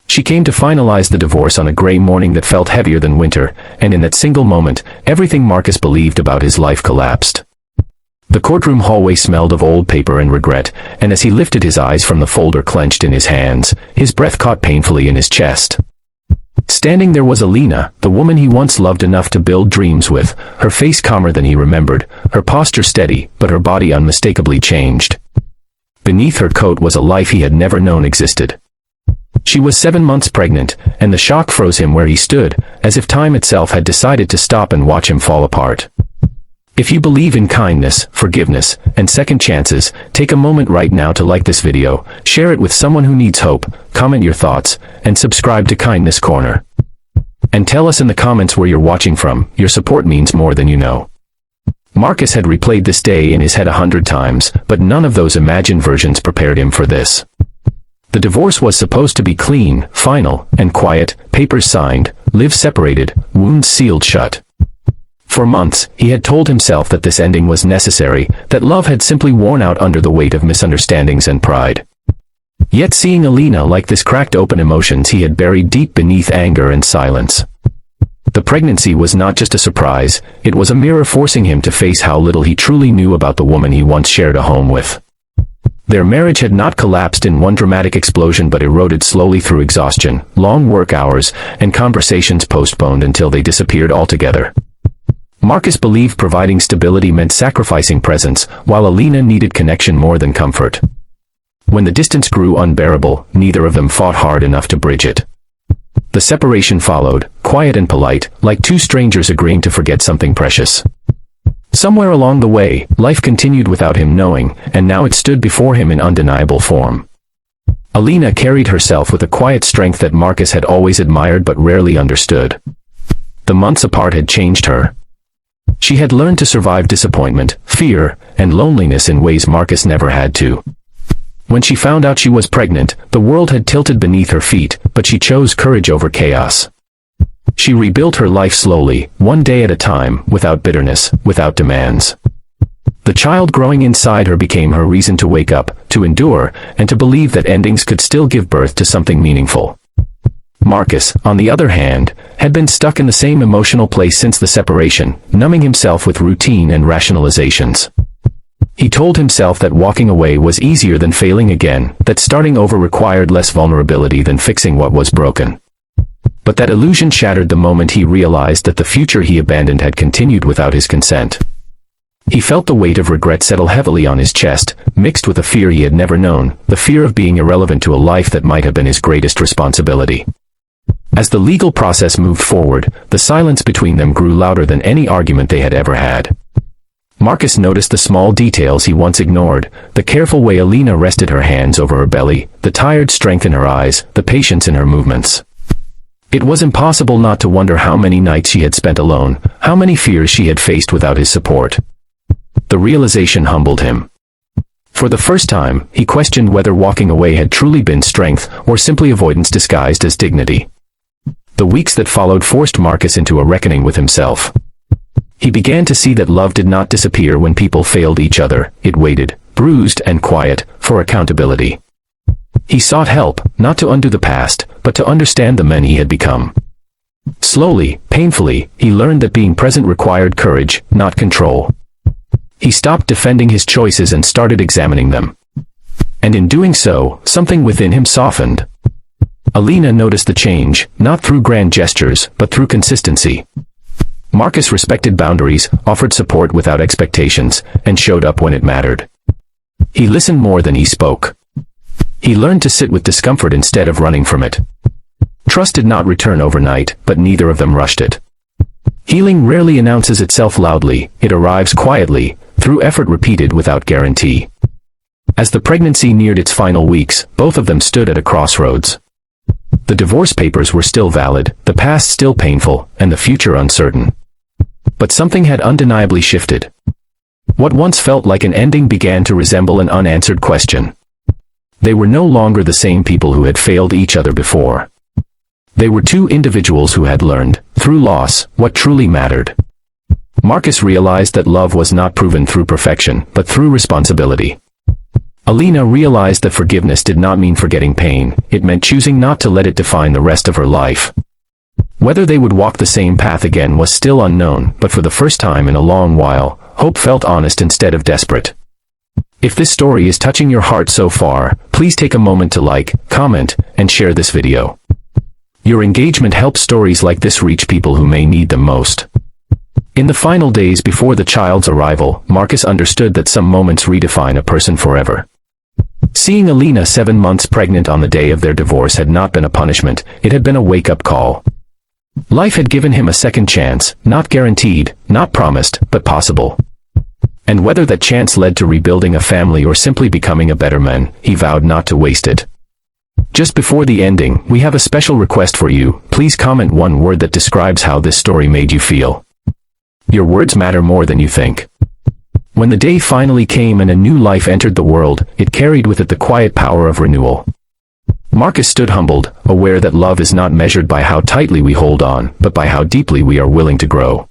She came to finalize the divorce on a gray morning that felt heavier than winter, and in that single moment, everything Marcus believed about his life collapsed. The courtroom hallway smelled of old paper and regret, and as he lifted his eyes from the folder clenched in his hands, his breath caught painfully in his chest. Standing there was Alina, the woman he once loved enough to build dreams with, her face calmer than he remembered, her posture steady, but her body unmistakably changed. Beneath her coat was a life he had never known existed. She was 7 months pregnant, and the shock froze him where he stood, as if time itself had decided to stop and watch him fall apart. If you believe in kindness, forgiveness, and second chances, take a moment right now to like this video, share it with someone who needs hope, comment your thoughts, and subscribe to Kindness Corner. And tell us in the comments where you're watching from. Your support means more than you know. Marcus had replayed this day in his head 100 times, but none of those imagined versions prepared him for this. The divorce was supposed to be clean, final, and quiet, papers signed, lives separated, wounds sealed shut. For months, he had told himself that this ending was necessary, that love had simply worn out under the weight of misunderstandings and pride. Yet seeing Alina like this cracked open emotions he had buried deep beneath anger and silence. The pregnancy was not just a surprise, it was a mirror forcing him to face how little he truly knew about the woman he once shared a home with. Their marriage had not collapsed in one dramatic explosion but eroded slowly through exhaustion, long work hours, and conversations postponed until they disappeared altogether. Marcus believed providing stability meant sacrificing presence, while Alina needed connection more than comfort. When the distance grew unbearable, neither of them fought hard enough to bridge it. The separation followed, quiet and polite, like two strangers agreeing to forget something precious. Somewhere along the way, life continued without him knowing, and now it stood before him in undeniable form. Alina carried herself with a quiet strength that Marcus had always admired but rarely understood. The months apart had changed her. She had learned to survive disappointment, fear, and loneliness in ways Marcus never had to. When she found out she was pregnant, the world had tilted beneath her feet, but she chose courage over chaos. She rebuilt her life slowly, one day at a time, without bitterness, without demands. The child growing inside her became her reason to wake up, to endure, and to believe that endings could still give birth to something meaningful. Marcus, on the other hand, had been stuck in the same emotional place since the separation, numbing himself with routine and rationalizations. He told himself that walking away was easier than failing again, that starting over required less vulnerability than fixing what was broken. But that illusion shattered the moment he realized that the future he abandoned had continued without his consent. He felt the weight of regret settle heavily on his chest, mixed with a fear he had never known, the fear of being irrelevant to a life that might have been his greatest responsibility. As the legal process moved forward, the silence between them grew louder than any argument they had ever had. Marcus noticed the small details he once ignored, the careful way Alina rested her hands over her belly, the tired strength in her eyes, the patience in her movements. It was impossible not to wonder how many nights she had spent alone, how many fears she had faced without his support. The realization humbled him. For the first time, he questioned whether walking away had truly been strength, or simply avoidance disguised as dignity. The weeks that followed forced Marcus into a reckoning with himself. He began to see that love did not disappear when people failed each other, it waited, bruised and quiet, for accountability. He sought help, not to undo the past, but to understand the men he had become. Slowly, painfully, he learned that being present required courage, not control. He stopped defending his choices and started examining them. And in doing so, something within him softened. Alina noticed the change, not through grand gestures, but through consistency. Marcus respected boundaries, offered support without expectations, and showed up when it mattered. He listened more than he spoke. He learned to sit with discomfort instead of running from it. Trust did not return overnight, but neither of them rushed it. Healing rarely announces itself loudly, it arrives quietly, through effort repeated without guarantee. As the pregnancy neared its final weeks, both of them stood at a crossroads. The divorce papers were still valid, the past still painful, and the future uncertain. But something had undeniably shifted. What once felt like an ending began to resemble an unanswered question. They were no longer the same people who had failed each other before. They were two individuals who had learned, through loss, what truly mattered. Marcus realized that love was not proven through perfection, but through responsibility. Alina realized that forgiveness did not mean forgetting pain, it meant choosing not to let it define the rest of her life. Whether they would walk the same path again was still unknown, but for the first time in a long while, hope felt honest instead of desperate. If this story is touching your heart so far, please take a moment to like, comment, and share this video. Your engagement helps stories like this reach people who may need them most. In the final days before the child's arrival, Marcus understood that some moments redefine a person forever. Seeing Alina 7 months pregnant on the day of their divorce had not been a punishment, it had been a wake-up call. Life had given him a second chance, not guaranteed, not promised, but possible. And whether that chance led to rebuilding a family or simply becoming a better man, he vowed not to waste it. Just before the ending, we have a special request for you. Please comment one word that describes how this story made you feel. Your words matter more than you think. When the day finally came and a new life entered the world, it carried with it the quiet power of renewal. Marcus stood humbled, aware that love is not measured by how tightly we hold on, but by how deeply we are willing to grow.